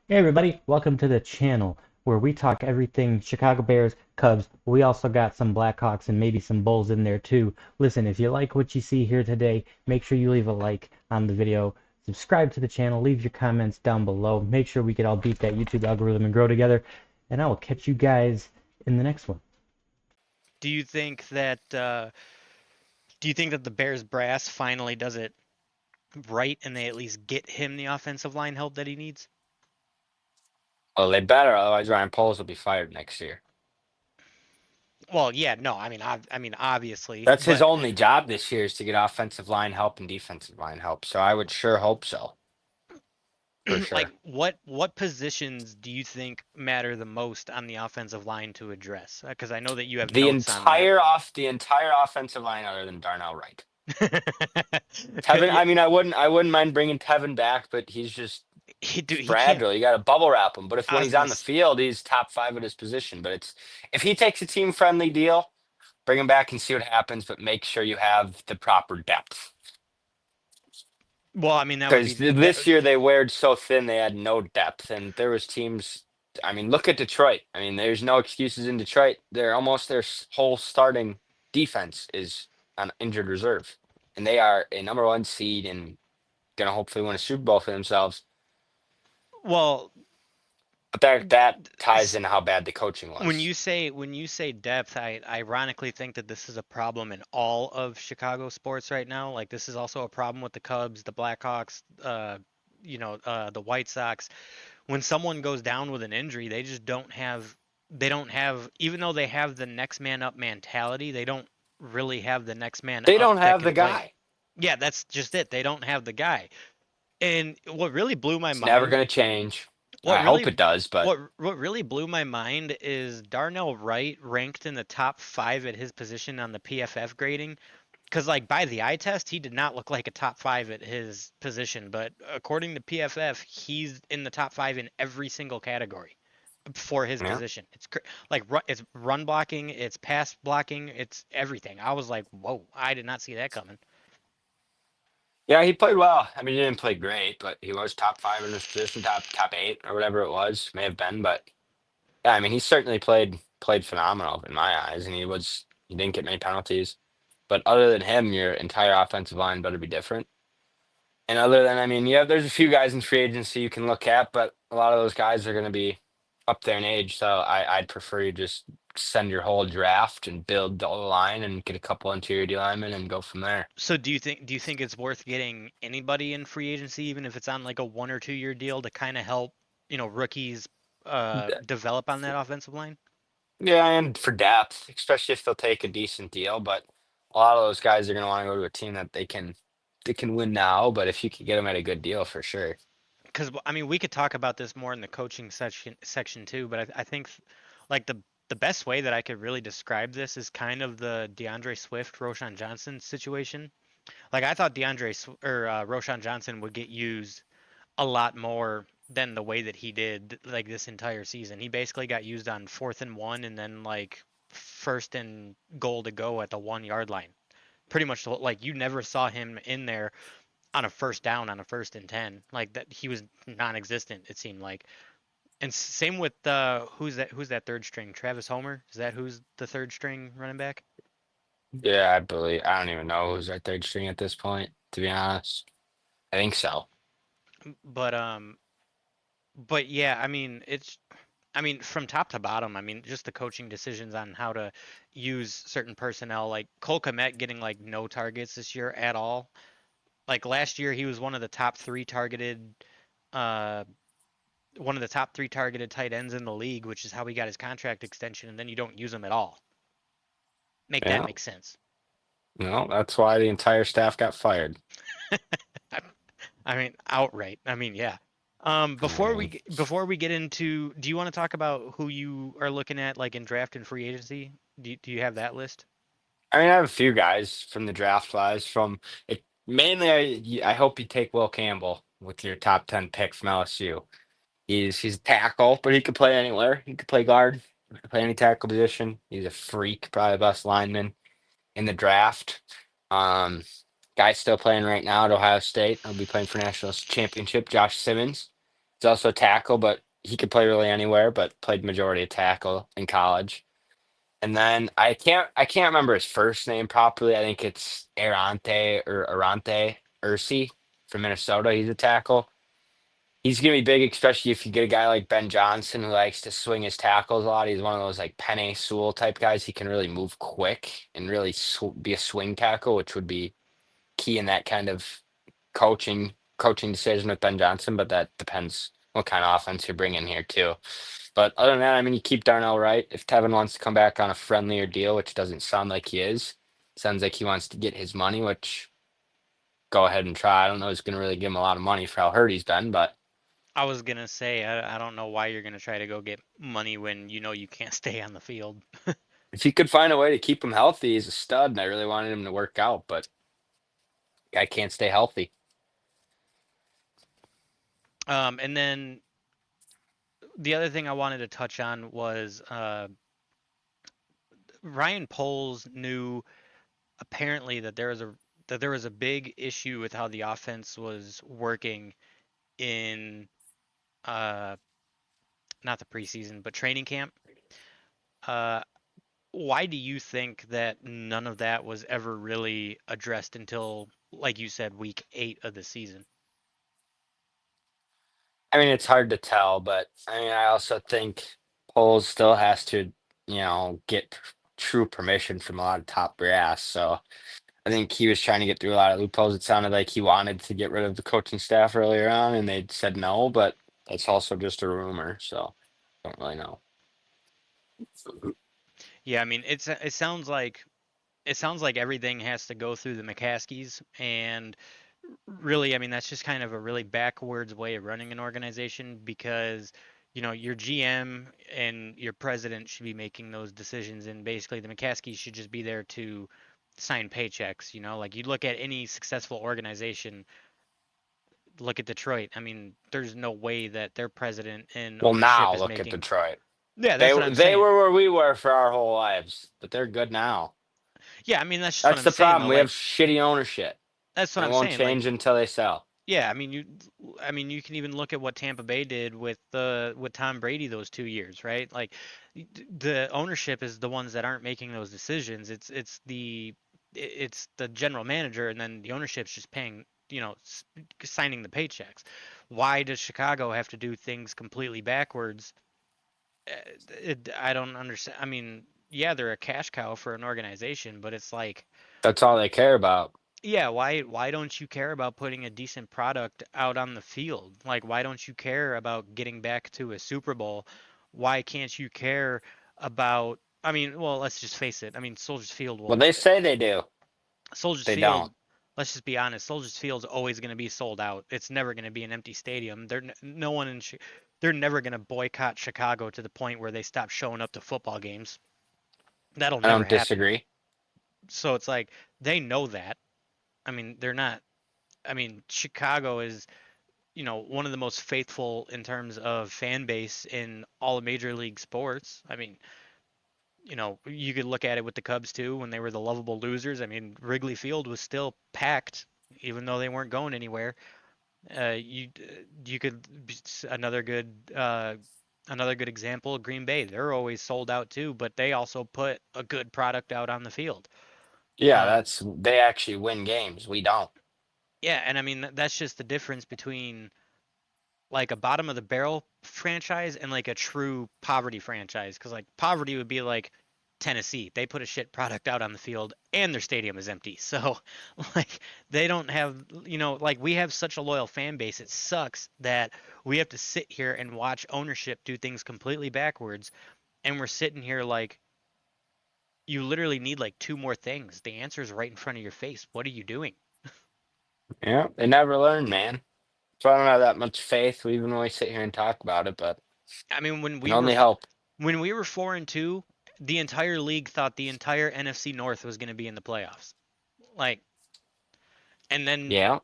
Hey everybody, welcome to the channel where we talk everything Chicago Bears, Cubs. We also got some Blackhawks and maybe some Bulls in there too. Listen, if you like what you see here today, make sure you leave a like on the video, subscribe to the channel, leave your comments down below. Make sure we can all beat that YouTube algorithm and grow together. And I will catch you guys in the next one. Do you think that the Bears brass finally does it right and they at least get him the offensive line help that he needs? Well, they better, otherwise Ryan Poles will be fired next year. Well, yeah, no, I mean obviously, That's his but only job this year is to get offensive line help and defensive line help. So I would sure hope so, for like sure. what positions do you think matter the most on the offensive line to address? Because I know that you have notes on that. The entire offensive line other than Darnell Wright. 'Cause, Tevin, yeah, I wouldn't mind bringing Tevin back, but he's he can't. fragile. You got to bubble wrap him. But if I when was he's gonna on the field, he's top five at his position. But if he takes a team friendly deal, bring him back and see what happens. But make sure you have the proper depth. well, I mean that would Because be that. this year they were so thin, they had no depth, and there was teams. I mean, look at Detroit. I mean, there's no excuses in Detroit. Their whole starting defense is on injured reserve, and they are a number one seed and gonna hopefully win a Super Bowl for themselves. Well, But that ties into how bad the coaching when was. you say depth, I ironically think that this is a problem in all of Chicago sports right now. Like this is also a problem with the Cubs, the Blackhawks, the White Sox. When someone goes down with an injury, they just don't have even though they have the next man up mentality, they don't really have the next man They up don't that have can the play. guy. Yeah, that's just it. They don't have the guy. And what really blew my It's never mind gonna change. what I hope really it does, but what really blew my mind is Darnell Wright ranked in the top 5 at his position on the PFF grading. Because like by the eye test, he did not look like a top 5 at his position, but according to PFF, he's in the top 5 in every single category for his yeah. position. It's run blocking, it's pass blocking, it's everything. I was like, whoa, I did not see that coming. Yeah, he played well. I mean, he didn't play great, but he was top five in his position, top eight or whatever it was, may have been. But yeah, I mean, he certainly played phenomenal in my eyes, and he didn't get many penalties. But other than him, your entire offensive line better be different. And other than, I mean, yeah, there's a few guys in free agency you can look at, but a lot of those guys are going to be up there in age. So I'd prefer you just send your whole draft and build the line and get a couple interior D linemen and go from there. So do you think it's worth getting anybody in free agency, even if it's on like a 1 or 2 year deal to kind of help, rookies develop on that offensive line? Yeah, and for depth, especially if they'll take a decent deal. But a lot of those guys are going to want to go to a team that they can win now. But if you could get them at a good deal, for sure. Because I mean, we could talk about this more in the coaching section too, but I think like the best way that I could really describe this is kind of the DeAndre Swift, Roshan Johnson situation. Like I thought Roshan Johnson would get used a lot more than the way that he did like this entire season. He basically got used on 4th and 1 and then like first and goal to go at the 1 yard line. Pretty much like you never saw him in there on a first down on a 1st and 10. Like that he was non-existent it seemed like. And same with who's that third string? Travis Homer? Is that who's the third string running back? Yeah, I don't even know who's our third string at this point, to be honest. I think so. But yeah, I mean, from top to bottom, I mean, just the coaching decisions on how to use certain personnel, like Cole Kmet getting like no targets this year at all. Like last year, he was uh, one of the top three targeted tight ends in the league, which is how he got his contract extension, and then you don't use him at all. Make that Yeah. make sense. No, that's why the entire staff got fired. I mean, outright. I mean, yeah. I mean, Before we get into, do you want to talk about who you are looking at, like in draft and free agency? Do you have that list? I have a few guys from the draft wise. From it mainly, I hope you take Will Campbell with your top 10 pick from LSU. He's a tackle, but he could play anywhere. He could play guard. He could play any tackle position. He's a freak, probably the best lineman in the draft. Um, Guy's still playing right now at Ohio State. He'll be playing for national championship. Josh Simmons. He's also a tackle, but he could play really anywhere, but played majority of tackle in college. And then I can't remember his first name properly. I think it's Arante Ursi from Minnesota. He's a tackle. He's gonna be big, especially if you get a guy like Ben Johnson who likes to swing his tackles a lot. He's one of those like Penei Sewell type guys. He can really move quick and really be a swing tackle, which would be key in that kind of coaching decision with Ben Johnson. But that depends what kind of offense you're bringing here too. But other than that, I mean, you keep Darnell Wright. If Tevin wants to come back on a friendlier deal, which doesn't sound like he is, sounds like he wants to get his money, which go ahead and try. I don't know who's going to really give him a lot of money for how hurt he's been, but I was gonna say I don't know why you're gonna try to go get money when you know you can't stay on the field. if he could find a way to keep him healthy, he's a stud, and I really wanted him to work out, but guy can't stay healthy. And then the other thing I wanted to touch on was Ryan Poles knew apparently that there was a big issue with how the offense was working in uh not the preseason but training camp. Uh, why do you think that none of that was ever really addressed until, like you said, week 8 of the season? I mean, it's hard to tell, but I mean, I also think Poles still has to, get true permission from a lot of top brass. So I think he was trying to get through a lot of loopholes. It sounded like he wanted to get rid of the coaching staff earlier on, and they said no, but that's also just a rumor, so don't really know. Yeah, I mean, it sounds like everything has to go through the McCaskies, and really, I mean, that's just kind of a really backwards way of running an organization because, your GM and your president should be making those decisions, and basically the McCaskies should just be there to sign paychecks. Like you look at any successful organization, look at Detroit. I mean, there's no way that their president and Well, ownership now is look at making. Detroit. Yeah, They that's what were I'm they saying. were where we were for our whole lives, but they're good now. Yeah, I mean, that's just what That's I'm the saying problem. though. We have Like, shitty ownership, that's what and it I'm won't saying. Like, change until they sell. yeah, I mean, you can even look at what Tampa Bay did with Tom Brady those 2 years, right? Like, the ownership is the ones that aren't making those decisions. It's the general manager, and then the ownership's just paying, signing the paychecks. Why does Chicago have to do things completely backwards? I don't understand. I mean, yeah, they're a cash cow for an organization, but it's like, That's all they care about. yeah, why don't you care about putting a decent product out on the field? Like, why don't you care about getting back to a Super Bowl? Why can't you care about, I mean, well, let's just face it. I mean, Well, they say they do. Soldiers They don't. Field, let's just be honest, Soldiers Field's always going to be sold out. It's never going to be an empty stadium. No one they're never going to boycott Chicago to the point where they stop showing up to football games. That'll I never don't happen. disagree. So it's like they know that. I mean, they're not I mean, Chicago is, one of the most faithful in terms of fan base in all of major league sports. I mean, you could look at it with the Cubs too when they were the lovable losers. I mean, Wrigley Field was still packed even though they weren't going anywhere. You could another good example, Green Bay. They're always sold out too, but they also put a good product out on the field. Yeah, Um, they actually win games. We don't. yeah, and I mean that's just the difference between like a bottom of the barrel franchise and like a true poverty franchise. Because like poverty would be like Tennessee. They put a shit product out on the field and their stadium is empty. So like they don't have, like we have such a loyal fan base. It sucks that we have to sit here and watch ownership do things completely backwards. And we're sitting here like you literally need like two more things. The answer is right in front of your face. What are you doing? Yeah, they never learn, man. So I don't have that much faith, even when we sit here and talk about it, but I mean, can only help. when we were 4-2, the entire league thought the entire NFC North was going to be in the playoffs. Like, and then Yeah.